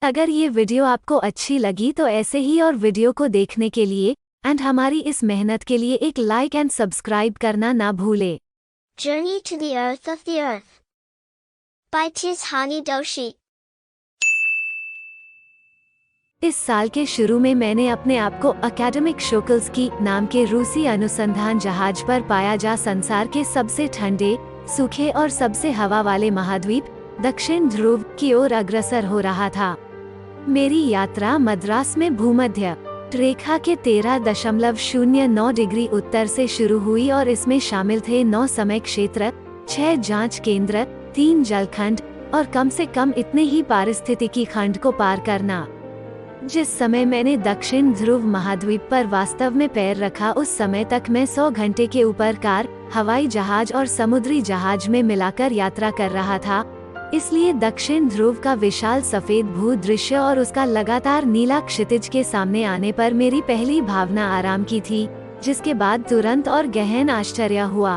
अगर ये वीडियो आपको अच्छी लगी तो ऐसे ही और वीडियो को देखने के लिए एंड हमारी इस मेहनत के लिए एक लाइक एंड सब्सक्राइब करना ना भूले। Journey to the Earth of the Earth by Tizhani Doshi। इस साल के शुरू में मैंने अपने आप को अकेडमिक शोकल्स्की नाम के रूसी अनुसंधान जहाज पर पाया जा संसार के सबसे ठंडे, सूखे और सबसे हवा वाले महाद्वीप दक्षिण ध्रुव की ओर अग्रसर हो रहा था। मेरी यात्रा मद्रास में भूमध्य रेखा के 13.09 डिग्री उत्तर से शुरू हुई और इसमें शामिल थे 9 समय क्षेत्र, 6 जांच केंद्र, 3 जलखंड और कम से कम इतने ही पारिस्थितिकी खंड को पार करना। जिस समय मैंने दक्षिण ध्रुव महाद्वीप पर वास्तव में पैर रखा उस समय तक मैं 100 घंटे के ऊपर कार, हवाई जहाज और समुद्री जहाज में मिलाकर यात्रा कर रहा था। इसलिए दक्षिण ध्रुव का विशाल सफेद भू दृश्य और उसका लगातार नीला क्षितिज के सामने आने पर मेरी पहली भावना आराम की थी, जिसके बाद तुरंत और गहन आश्चर्य हुआ।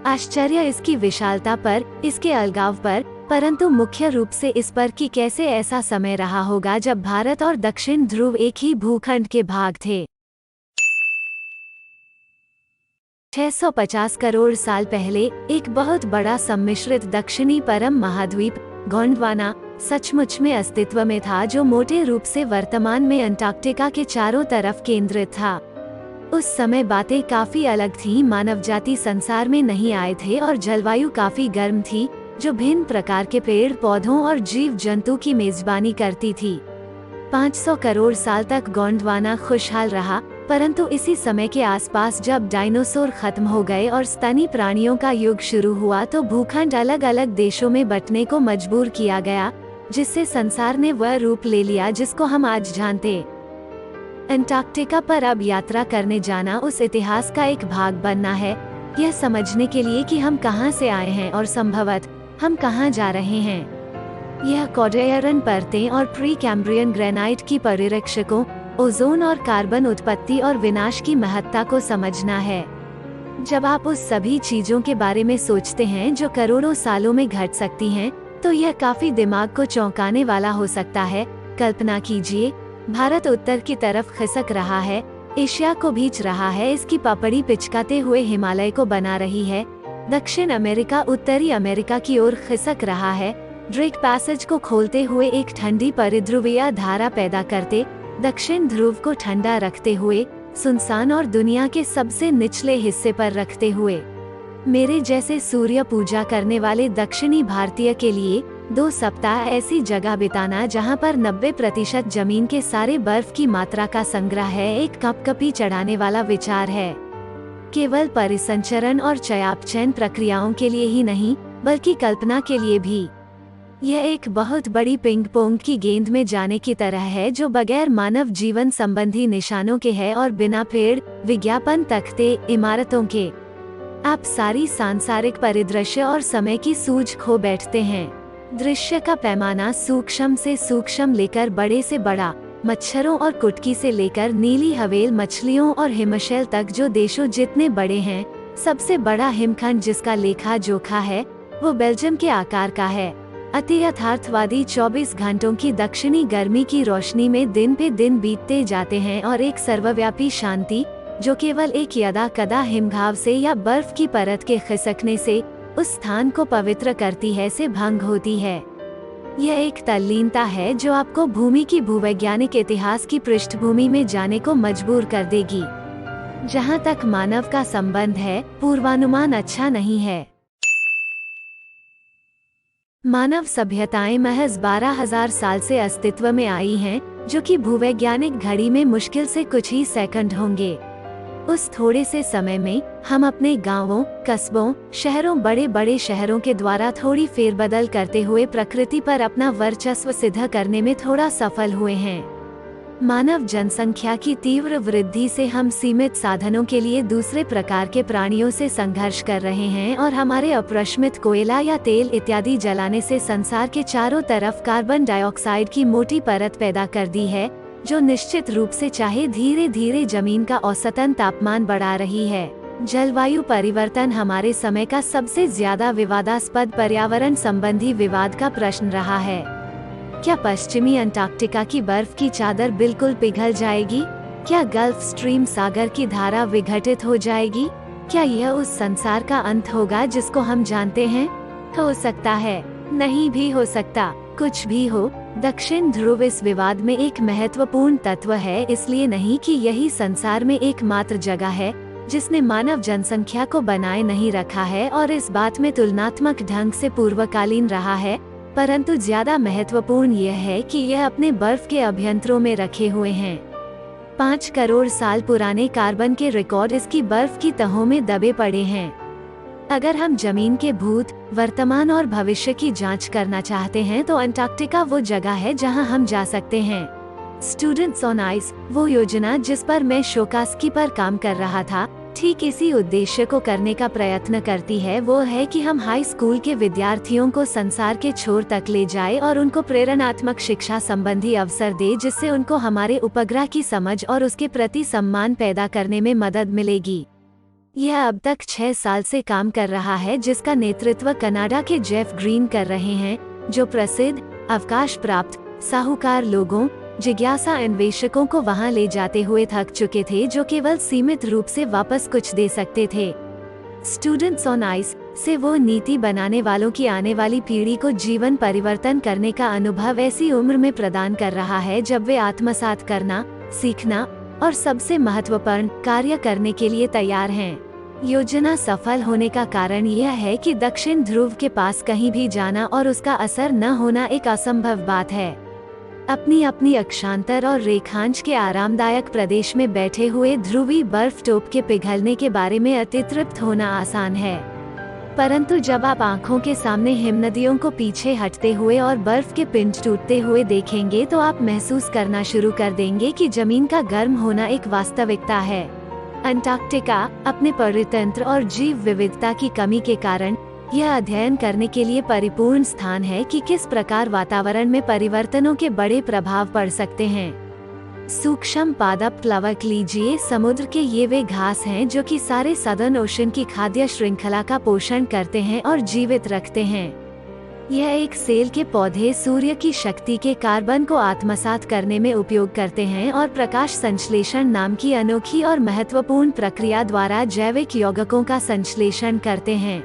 आश्चर्य इसकी विशालता पर, इसके अलगाव पर, परंतु मुख्य रूप से इस पर कि कैसे ऐसा समय रहा होगा जब भारत और दक्षिण ध्रुव एक ही भूखंड के भाग थे। 650 करोड़ साल पहले एक बहुत बड़ा सम्मिश्रित दक्षिणी परम महाद्वीप गोंडवाना सचमुच में अस्तित्व में था, जो मोटे रूप से वर्तमान में अंटार्कटिका के चारों तरफ केंद्रित था। उस समय बातें काफी अलग थीं, मानव जाति संसार में नहीं आए थे और जलवायु काफी गर्म थी, जो भिन्न प्रकार के पेड़ पौधों और जीव जंतु की मेजबानी करती थी। 500 करोड़ साल तक गोंडवाना खुशहाल रहा, परंतु इसी समय के आसपास जब डायनासोर खत्म हो गए और स्तनी प्राणियों का युग शुरू हुआ तो भूखंड अलग अलग देशों में बंटने को मजबूर किया गया, जिससे संसार ने वह रूप ले लिया जिसको हम आज जानते। अंटार्कटिका पर अब यात्रा करने जाना उस इतिहास का एक भाग बनना है, यह समझने के लिए कि हम कहां से आए हैं और संभवतः हम कहां जा रहे हैं। यह कॉर्डेयरन परतें और प्री कैम्ब्रियन ग्रेनाइट की परिरक्षकों, ओजोन और कार्बन उत्पत्ति और विनाश की महत्ता को समझना है। जब आप उस सभी चीजों के बारे में सोचते हैं जो करोड़ों सालों में घट सकती हैं, तो यह काफी दिमाग को चौंकाने वाला हो सकता है। कल्पना कीजिए, भारत उत्तर की तरफ खिसक रहा है, एशिया को भींच रहा है, इसकी पपड़ी पिचकाते हुए हिमालय को बना रही है। दक्षिण अमेरिका उत्तरी अमेरिका की ओर खिसक रहा है, ड्रेक पैसेज को खोलते हुए एक ठंडी परिध्रुवीय धारा पैदा करते, दक्षिण ध्रुव को ठंडा रखते हुए, सुनसान और दुनिया के सबसे निचले हिस्से पर रखते हुए। मेरे जैसे सूर्य पूजा करने वाले दक्षिणी भारतीय के लिए 2 सप्ताह ऐसी जगह बिताना जहां पर 90% जमीन के सारे बर्फ की मात्रा का संग्रह है, एक कपकपी चढ़ाने वाला विचार है। केवल परिसंचरण और चयापचयन प्रक्रियाओं के लिए ही नहीं, बल्कि कल्पना के लिए भी। यह एक बहुत बड़ी पिंग पोंग की गेंद में जाने की तरह है, जो बगैर मानव जीवन संबंधी निशानों के है और बिना पेड़, विज्ञापन तख्ते, इमारतों के। आप सारी सांसारिक परिदृश्य और समय की सूझ खो बैठते हैं। दृश्य का पैमाना सूक्ष्म से सूक्ष्म लेकर बड़े से बड़ा, मच्छरों और कुटकी से लेकर नीली हवेल मछलियों और हिमशैल तक जो देशों जितने बड़े हैं। सबसे बड़ा हिमखंड जिसका लेखा जोखा है वो बेल्जियम के आकार का है। अति यथार्थवादी 24 घंटों की दक्षिणी गर्मी की रोशनी में दिन पे दिन बीतते जाते हैं और एक सर्वव्यापी शांति, जो केवल एक यदा कदा हिमघाव से या बर्फ की परत के खिसकने से उस स्थान को पवित्र करती है, से भंग होती है। यह एक तल्लीनता है जो आपको भूमि की भूवैज्ञानिक इतिहास की पृष्ठभूमि में जाने को मजबूर कर देगी। जहां तक मानव का संबंध है, पूर्वानुमान अच्छा नहीं है। मानव सभ्यताएं महज 12,000 साल से अस्तित्व में आई हैं, जो कि भूवैज्ञानिक घड़ी में मुश्किल से कुछ ही सेकंड होंगे। उस थोड़े से समय में हम अपने गांवों, कस्बों, शहरों, बड़े बड़े शहरों के द्वारा थोड़ी फेरबदल करते हुए प्रकृति पर अपना वर्चस्व सिद्ध करने में थोड़ा सफल हुए हैं। मानव जनसंख्या की तीव्र वृद्धि से हम सीमित साधनों के लिए दूसरे प्रकार के प्राणियों से संघर्ष कर रहे हैं और हमारे अप्रशमित कोयला या तेल इत्यादि जलाने से संसार के चारों तरफ कार्बन डाइऑक्साइड की मोटी परत पैदा कर दी है, जो निश्चित रूप से चाहे धीरे धीरे जमीन का औसतन तापमान बढ़ा रही है। जलवायु परिवर्तन हमारे समय का सबसे ज्यादा विवादास्पद पर्यावरण संबंधी विवाद का प्रश्न रहा है। क्या पश्चिमी अंटार्कटिका की बर्फ की चादर बिल्कुल पिघल जाएगी? क्या गल्फ स्ट्रीम सागर की धारा विघटित हो जाएगी? क्या यह उस संसार का अंत होगा जिसको हम जानते हैं? हो सकता है, नहीं भी हो सकता। कुछ भी हो, दक्षिण ध्रुव इस विवाद में एक महत्वपूर्ण तत्व है, इसलिए नहीं कि यही संसार में एकमात्र जगह है जिसने मानव जनसंख्या को बनाए नहीं रखा है और इस बात में तुलनात्मक ढंग से पूर्वकालीन रहा है, परंतु ज्यादा महत्वपूर्ण यह है कि यह अपने बर्फ के अभ्यंतरों में रखे हुए हैं। 5 करोड़ साल पुराने कार्बन के रिकॉर्ड इसकी बर्फ की तहों में दबे पड़े हैं। अगर हम जमीन के भूत, वर्तमान और भविष्य की जांच करना चाहते हैं तो अंटार्कटिका वो जगह है जहां हम जा सकते हैं। स्टूडेंट्स ऑन आइस, वो योजना जिस पर मैं शोकास्की पर काम कर रहा था, ठीक इसी उद्देश्य को करने का प्रयत्न करती है। वो है कि हम हाई स्कूल के विद्यार्थियों को संसार के छोर तक ले जाए और उनको प्रेरणात्मक शिक्षा संबंधी अवसर दे, जिससे उनको हमारे उपग्रह की समझ और उसके प्रति सम्मान पैदा करने में मदद मिलेगी। यह अब तक 6 साल से काम कर रहा है, जिसका नेतृत्व कनाडा के जेफ ग्रीन कर रहे हैं, जो प्रसिद्ध अवकाश प्राप्त साहूकार लोगों, जिज्ञासा अन्वेषकों को वहां ले जाते हुए थक चुके थे, जो केवल सीमित रूप से वापस कुछ दे सकते थे। स्टूडेंट्स ऑन आइस से वो नीति बनाने वालों की आने वाली पीढ़ी को जीवन परिवर्तन करने का अनुभव ऐसी उम्र में प्रदान कर रहा है जब वे आत्मसात करना, सीखना और सबसे महत्वपूर्ण कार्य करने के लिए तैयार हैं। योजना सफल होने का कारण यह है कि दक्षिण ध्रुव के पास कहीं भी जाना और उसका असर न होना एक असंभव बात है। अपनी अपनी अक्षांतर और रेखांश के आरामदायक प्रदेश में बैठे हुए ध्रुवी बर्फ टोप के पिघलने के बारे में अतितृप्त होना आसान है, परंतु जब आप आंखों के सामने हिमनदियों को पीछे हटते हुए और बर्फ के पिंड टूटते हुए देखेंगे तो आप महसूस करना शुरू कर देंगे कि जमीन का गर्म होना एक वास्तविकता है। अंटार्कटिका अपने परितंत्र और जीव विविधता की कमी के कारण यह अध्ययन करने के लिए परिपूर्ण स्थान है कि किस प्रकार वातावरण में परिवर्तनों के बड़े प्रभाव पड़ सकते हैं। सूक्ष्म पादप प्लवक लीजिए, समुद्र के ये वे घास हैं जो कि सारे सदर्न ओशन की खाद्य श्रृंखला का पोषण करते हैं और जीवित रखते हैं। यह एक सेल के पौधे सूर्य की शक्ति के कार्बन को आत्मसात करने में उपयोग करते हैं और प्रकाश संश्लेषण नाम की अनोखी और महत्वपूर्ण प्रक्रिया द्वारा जैविक यौगिकों का संश्लेषण करते हैं।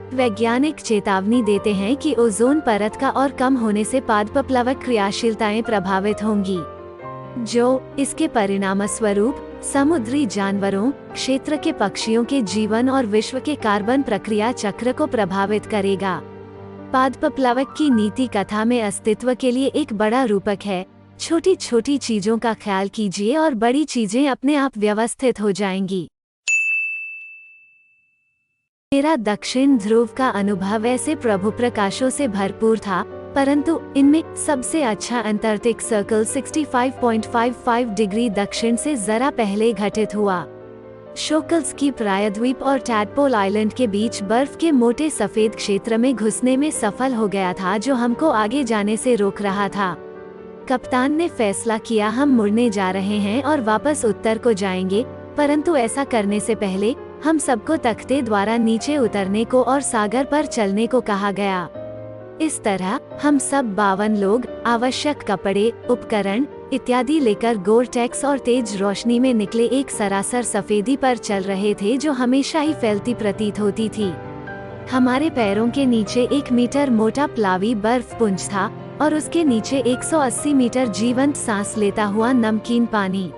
वैज्ञानिक चेतावनी देते हैं कि ओजोन परत का और कम होने से पादप क्रियाशीलताएं प्रभावित होंगी, जो इसके परिणामस्वरूप समुद्री जानवरों, क्षेत्र के पक्षियों के जीवन और विश्व के कार्बन प्रक्रिया चक्र को प्रभावित करेगा। पादप की नीति कथा में अस्तित्व के लिए एक बड़ा रूपक है। छोटी छोटी चीजों का ख्याल कीजिए और बड़ी चीजें अपने आप व्यवस्थित हो जाएंगी। मेरा दक्षिण ध्रुव का अनुभव ऐसे प्रभु प्रकाशों से भरपूर था, परंतु इनमें सबसे अच्छा अंटार्कटिक सर्कल 65.55 डिग्री दक्षिण से जरा पहले घटित हुआ। शोकल्स्की प्रायद्वीप और टैडपोल आइलैंड के बीच बर्फ के मोटे सफेद क्षेत्र में घुसने में सफल हो गया था, जो हमको आगे जाने से रोक रहा था। कप्तान ने फैसला किया हम मुड़ने जा रहे हैं और वापस उत्तर को जाएंगे, परंतु ऐसा करने से पहले हम सबको तख्ते द्वारा नीचे उतरने को और सागर पर चलने को कहा गया। इस तरह हम सब 52 लोग आवश्यक कपड़े, उपकरण इत्यादि लेकर गोरटेक्स और तेज रोशनी में निकले एक सरासर सफेदी पर चल रहे थे, जो हमेशा ही फैलती प्रतीत होती थी। हमारे पैरों के नीचे 1 मीटर मोटा प्लावी बर्फ पुंज था और उसके नीचे 180 मीटर जीवंत सांस लेता हुआ नमकीन पानी।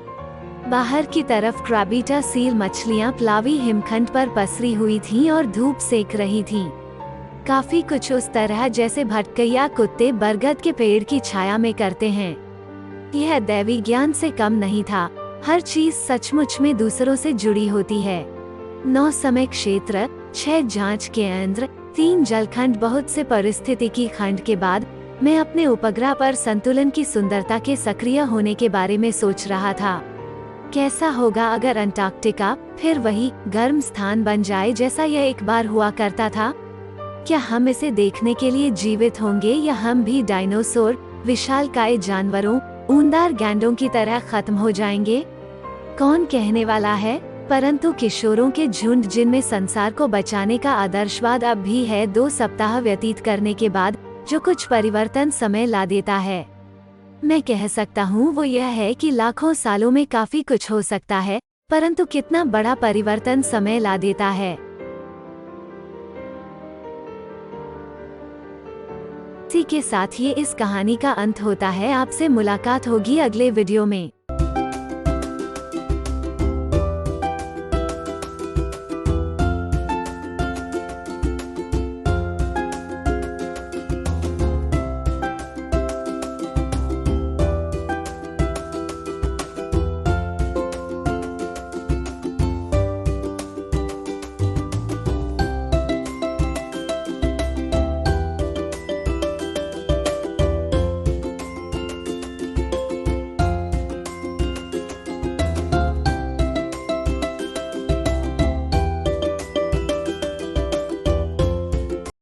बाहर की तरफ क्राबीटा सील मछलियां प्लावी हिमखंड पर पसरी हुई थीं और धूप सेक रही थीं। काफी कुछ उस तरह जैसे भटकैया कुत्ते बरगद के पेड़ की छाया में करते हैं। यह दैवी ज्ञान से कम नहीं था। हर चीज सचमुच में दूसरों से जुड़ी होती है। 9 समय क्षेत्र, 6 जांच केंद्र, 3 जलखंड, बहुत से पारिस्थितिकी खंड के बाद मैं अपने उपग्रह पर संतुलन की सुंदरता के सक्रिय होने के बारे में सोच रहा था। कैसा होगा अगर अंटार्कटिका फिर वही गर्म स्थान बन जाए जैसा यह एक बार हुआ करता था? क्या हम इसे देखने के लिए जीवित होंगे या हम भी डायनासोर, विशालकाय जानवरों, ऊंदार गैंडों की तरह खत्म हो जाएंगे? कौन कहने वाला है? परंतु किशोरों के झुंड जिनमें संसार को बचाने का आदर्शवाद अब भी है। 2 सप्ताह व्यतीत करने के बाद जो कुछ परिवर्तन समय ला देता है। मैं कह सकता हूँ वो यह है कि लाखों सालों में काफी कुछ हो सकता है, परंतु कितना बड़ा परिवर्तन समय ला देता है। इसी के साथ ये इस कहानी का अंत होता है। आपसे मुलाकात होगी अगले वीडियो में।